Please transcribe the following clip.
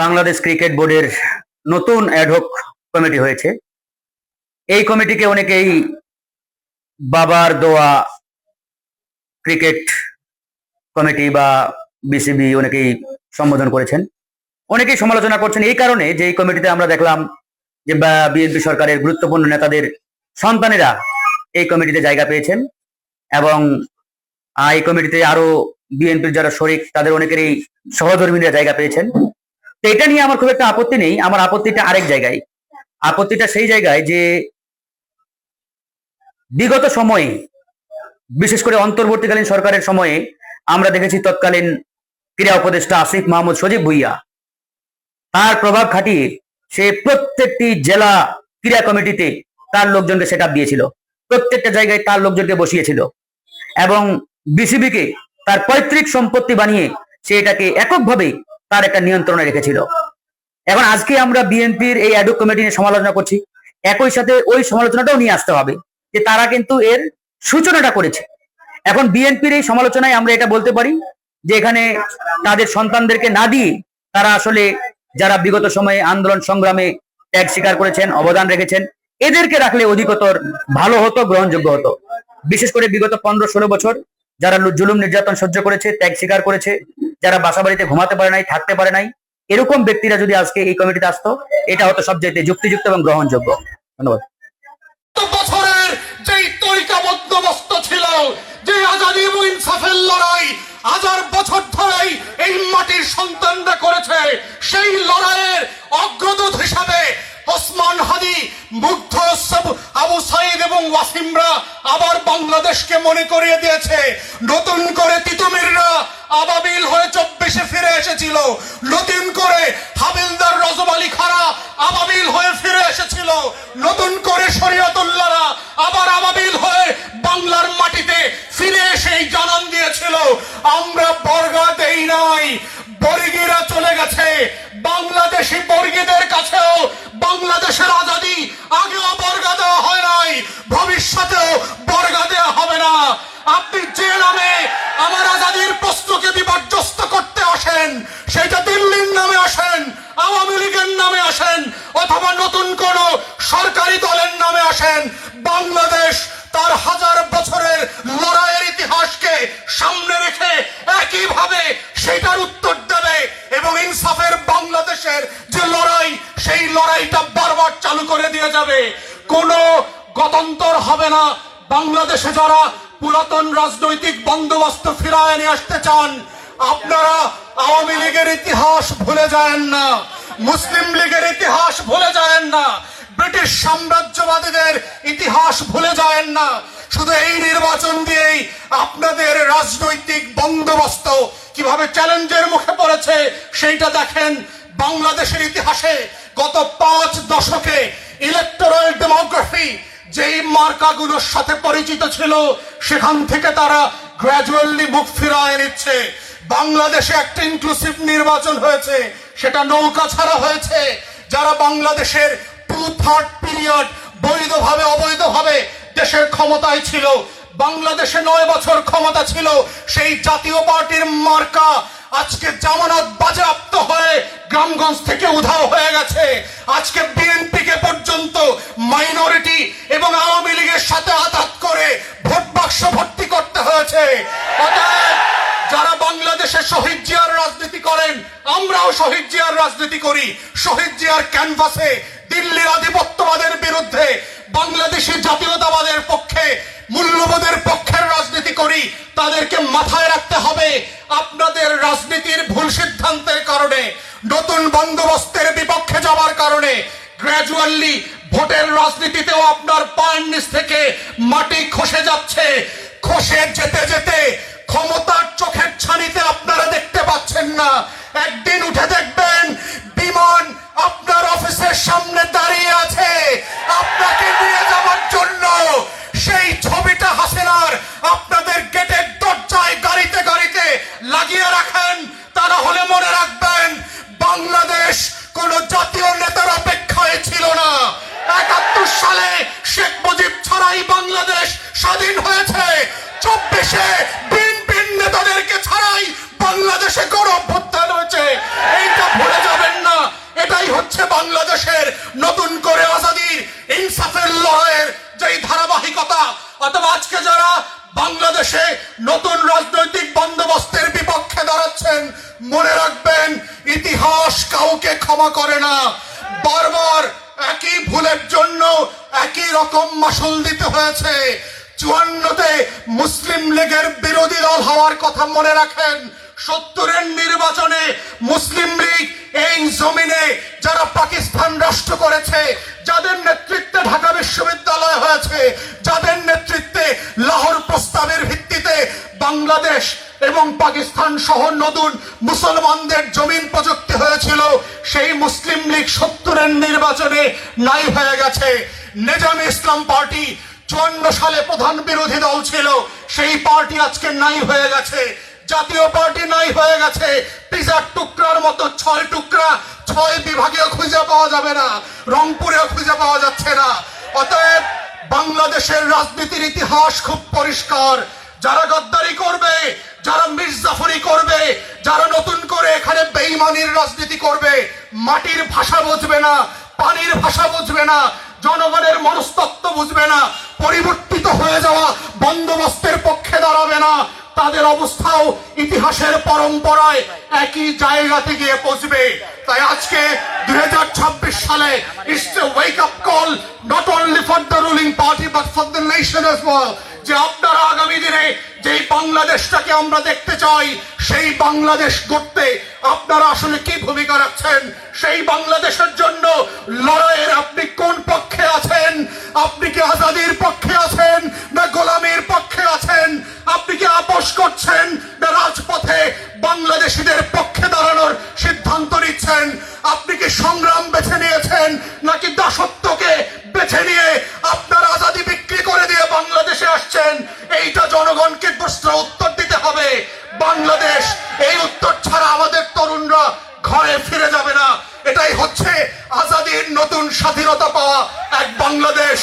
Bangladesh cricket বোর্ডের নতুন ad hoc committee হয়েছে। এই কমিটিকে অনেকেই বাবার দোয়া ক্রিকেট কমিটি বা বিসিবি অনেকেই সম্বোধন করেছেন, অনেকেই সমালোচনা করছেন এই কারণে যে এই কমিটিতে আমরা দেখলাম যে বিএনপি সরকারের গুরুত্বপূর্ণ নেতাদের সন্তানেরা এই কমিটিতে জায়গা পেয়েছেন এবং এই কমিটিতে আরো বিএনপির যারা শরিক তাদের অনেকেরই সহধর্মীরা জায়গা পেয়েছেন। তো এটা নিয়ে আমার খুব একটা আপত্তি নেই। আমার আপত্তিটা আরেক জায়গায়। আপত্তিটা সেই জায়গায় যে বিগত সময়ে, বিশেষ করে অন্তর্বর্তীকালীন সরকারের সময়ে আমরা দেখেছি তৎকালীন ক্রীড়া উপদেষ্টা আসিফ মাহমুদ সজীব ভুইয়া তার প্রভাব খাটিয়ে সে প্রত্যেকটি জেলা ক্রীড়া কমিটিতে তার লোকজনকে সেট আপ দিয়েছিল, প্রত্যেকটা জায়গায় তার লোকজনকে বসিয়েছিল এবং বিসিবিকে তার পৈতৃক সম্পত্তি বানিয়ে সে এটাকে এককভাবে তার একটা নিয়ন্ত্রণে রেখেছিল। এখন আজকে আমরা বিএনপির এই অ্যাডহক কমিটি নিয়ে সমালোচনা করছি, একই সাথে ওই সমালোচনাটাও নিয়ে আসতে হবে যে তারা কিন্তু এর সূচনাটা করেছে। এখন বিএনপির এই সমালোচনায় আমরা এটা বলতে পারি যে এখানে তাদের সন্তানদেরকে না দিয়ে তারা আসলে যারা বিগত সময়ে আন্দোলন সংগ্রামে ত্যাগ স্বীকার করেছেন, অবদান রেখেছেন, এদেরকে রাখলে অধিকতর ভালো হতো, গ্রহণযোগ্য হতো। বিশেষ করে বিগত 15-16 বছর যারা জুলুম নির্যাতন সহ্য করেছে, ত্যাগ স্বীকার করেছে, যারা বাসা বাড়িতে ঘুমাতে পারে নাই, থাকতে পারে নাই, এরকম ব্যক্তিরা যদি আজকে এই কমিটিতে আসতো এটা হতো সবচেয়ে যুক্তিযুক্ত এবং গ্রহণযোগ্য। ধন্যবাদ। বছরের যেই তরিকা বন্দোবস্ত ছিল, যে আজাদী এবং ইনসাফের লড়াই 1000 বছর ধরেই এই মাটির সন্তানরা করেছে, সেই লড়াইয়ের অগ্রদূত হিসাবে ওসমান হাদি, মুগ্ধ, আবু সাইদ এবং ওয়াসিমরা আবার বাংলাদেশকে মনে করিয়ে দিয়েছে। নতুন করে তিতুমিররা আবাবিল হয়ে 24-এ ফিরে এসেছিল, নতুন করে হাবিলদার রজব আলী খাড়া আবাবিল হয়ে ফিরে এসেছিল, নতুন করে শরীয়তুল্লাহরা আবার আবাবিল হয়ে বাংলার মাটিতে ফিরে এসে জানান দিয়েছিল আমরা বর্গা দেই নাই, বর্গীরা চলে গেছে। বাংলাদেশি বর্গীদের কাছেও বাংলাদেশের আজাদী আগেও বর্গা দেওয়া হয় নাই, ভবিষ্যতেও বর্গা দেওয়া হবে না। আপনি যে নামে আমার আজাদীর প্রশ্নকে বিপর্যস্ত করতে আসেন, সেটা দিল্লির নামে আসেন, আওয়ামী লীগের নামে আসেন, অথবা নতুন কোন সরকারি দলের নামে আসেন, বাংলাদেশ তার 1000 বছরের লড়াইয়ের ইতিহাসকে সামনে রেখে একইভাবে সেটার উত্তর দেবে এবং ইনসাফের বাংলাদেশের যে লড়াই, সেই লড়াইটা বারবার চালু করে দিয়ে যাবে। কোনো গতান্তর হবে না। বাংলাদেশে যারা পুরাতন রাজনৈতিক বন্দোবস্ত ফিরায় নিয়ে আসতে চান, আপনারা আওয়ামী লীগের ইতিহাস ভুলে যায়েন না, মুসলিম লীগের ইতিহাস ভুলে যায়েন না, ব্রিটিশ সাম্রাজ্যবাদীদের ইতিহাস ভুলে যায়েন না। শুধু এই নির্বাচন দিয়েই আপনাদের রাজনৈতিক বন্দোবস্ত কিভাবে চ্যালেঞ্জের মুখে পড়েছে সেইটা দেখেন। বাংলাদেশের ইতিহাসে গত 5 দশকে ইলেকটোরাল ডেমোগ্রাফি যেই মার্কাগুলোর সাথে পরিচিত ছিল, সেখান থেকে তারা গ্র্যাজুয়ালি মুখ ফিরায় নিচ্ছে। বাংলাদেশে একটা ইনক্লুসিভ নির্বাচন হয়েছে, সেটা নৌকা ছাড়া হয়েছে। যারা বাংলাদেশের 2/3 পিরিয়ড বৈধভাবে অবৈধভাবে দেশের ক্ষমতায় ছিল, বাংলাদেশে 9 বছর ক্ষমতা ছিল, সেই জাতীয় পার্টির মার্কা আজকে জামানত বাজেয়াপ্ত হয়ে গ্রামগঞ্জ থেকে উধাও হয়ে গেছে। আজকে বিএনপিকে পর্যন্ত মাইনরিটি এবং আওয়ামী লীগের সাথে আঘাত করে ভোট বাক্স ভর্তি করতে হয়েছে। অতএব যারা বাংলাদেশে শহীদ জিয়ার রাজনীতি করেন, আমরাও শহীদ জিয়ার রাজনীতি করি। শহীদ জিয়ার ক্যানভাসে দিল্লির আধিপত্যবাদের বিরুদ্ধে বাংলাদেশি জাতীয়তাবাদের পক্ষে, মূল্যবোধের পক্ষের রাজনীতি করি। তাদেরকে মাথায় রাখতে হবে, আপনাদের রাজনীতির ভুল সিদ্ধান্তের কারণে, নতুন বন্দোবস্তের বিপক্ষে যাওয়ার কারণে গ্র্যাজুয়ালি ভোটের রাজনীতিতেও আপনার পায়ের নিচ থেকে মাটি খসে যাচ্ছে। খসে যেতে যেতে ক্ষমতার চোখের ছানিতে আপনারা দেখতে পাচ্ছেন না। একদিন উঠে দেখবেন বিমান আপনার অফিসের সামনে দাঁড়িয়ে আছে আপনাকে নিয়ে যাওয়ার জন্য। সেই ছবিটা হাসিনার আপনাদের গেটের দরজায় গাড়িতে গাড়িতে লাগিয়ে রাখেন। তা না হলে মনে রাখবেন, বাংলাদেশ কোন জাতীয় নেতার অপেক্ষায় ছিল না। 71 সালে শেখ মুজিব ছাড়াই বাংলাদেশ স্বাধীন হয়েছে। 24-এ বাংলাদেশে নতুন রাজনৈতিক বন্দোবস্তের বিপক্ষে দাঁড়াচ্ছেন, মনে রাখবেন ইতিহাস কাউকে ক্ষমা করে না। বারবার একই ভুলের জন্য একই রকম মাসুল দিতে হয়েছে। 54-তে মুসলিম লীগের বিরোধী দল হওয়ার কথা মনে রাখেন। 70-এর নির্বাচনে মুসলিম লীগ এই জমিনে যারা পাকিস্তান রাষ্ট্র করেছে, যাদের নেতৃত্বে ঢাকা বিশ্ববিদ্যালয় হয়েছে, যাদের নেতৃত্বে লাহোর প্রস্তাবের ভিত্তিতে বাংলাদেশ এবং পাকিস্তান সহ নতুন মুসলমানদের জমিন প্রযুক্তি হয়েছিল, সেই মুসলিম লীগ 70-এর নির্বাচনে নাই হয়ে গেছে। নিজামী ইসলাম পার্টি 54 সালে প্রধান বিরোধী দল ছিল, সেই পার্টি আজকে নাই হয়ে গেছে। জাতীয় পার্টি নাই হয়ে গেছে। পিজার টুকরার মতো 6 টুকরা 6 বিভাগেও খুঁজে পাওয়া যাবে না, রংপুরেও খুঁজে পাওয়া যাচ্ছে না। অতএব বাংলাদেশের রাজনীতির ইতিহাস খুব পরিষ্কার। যারা গদ্দারি করবে, যারা মির্জাফরি করবে, যারা নতুন করে এখানে বেঈমানির রাজনীতি করবে, মাটির ভাষা বুঝবে না, পানির ভাষা বুঝবে না, জনগণের মনস্তত্ত্ব বুঝবে না, পরিবর্তিত হয়ে যাওয়া বন্দোবস্তের পক্ষে দাঁড়াবে না, তাদের অবস্থাও ইতিহাসের পরম্পরায় একই জায়গাতে গিয়ে পৌঁছবে। তাই আজকে 2026 সালে it's a wake up call not only for the ruling party but for the nation as well, যে আপনারা আগামী দিনে যেই বাংলাদেশটাকে আমরা দেখতে চাই, সেই বাংলাদেশ গড়তে আপনারা আসলে কি ভূমিকা রাখছেন? সেই বাংলাদেশের জন্য লড়াইয়ের আপনি কোন পক্ষে আছেন? আপনি কি আজাদির পক্ষে আছেন না গোলামীর পক্ষে আছেন? আপনি কি আপোষ করছেন না রাজপথে বাংলাদেশিদের পক্ষে দাঁড়ানোর সিদ্ধান্ত নিচ্ছেন? আপনি কি সংগ্রাম বেছে নিয়েছেন নাকি দাসত্বকে বেছে নিয়ে আপনার আজাদি বিক্রি করে দিয়ে বাংলাদেশে আসছেন? এইটা জনগণকে প্রশ্ন উত্তর দিতে হবে। বাংলাদেশ এই উত্তর ছাড়া আমাদের তরুণরা ঘরে ফিরে যাবে না। এটাই হচ্ছে আজাদির নতুন স্বাধীনতা পাওয়া এক বাংলাদেশ।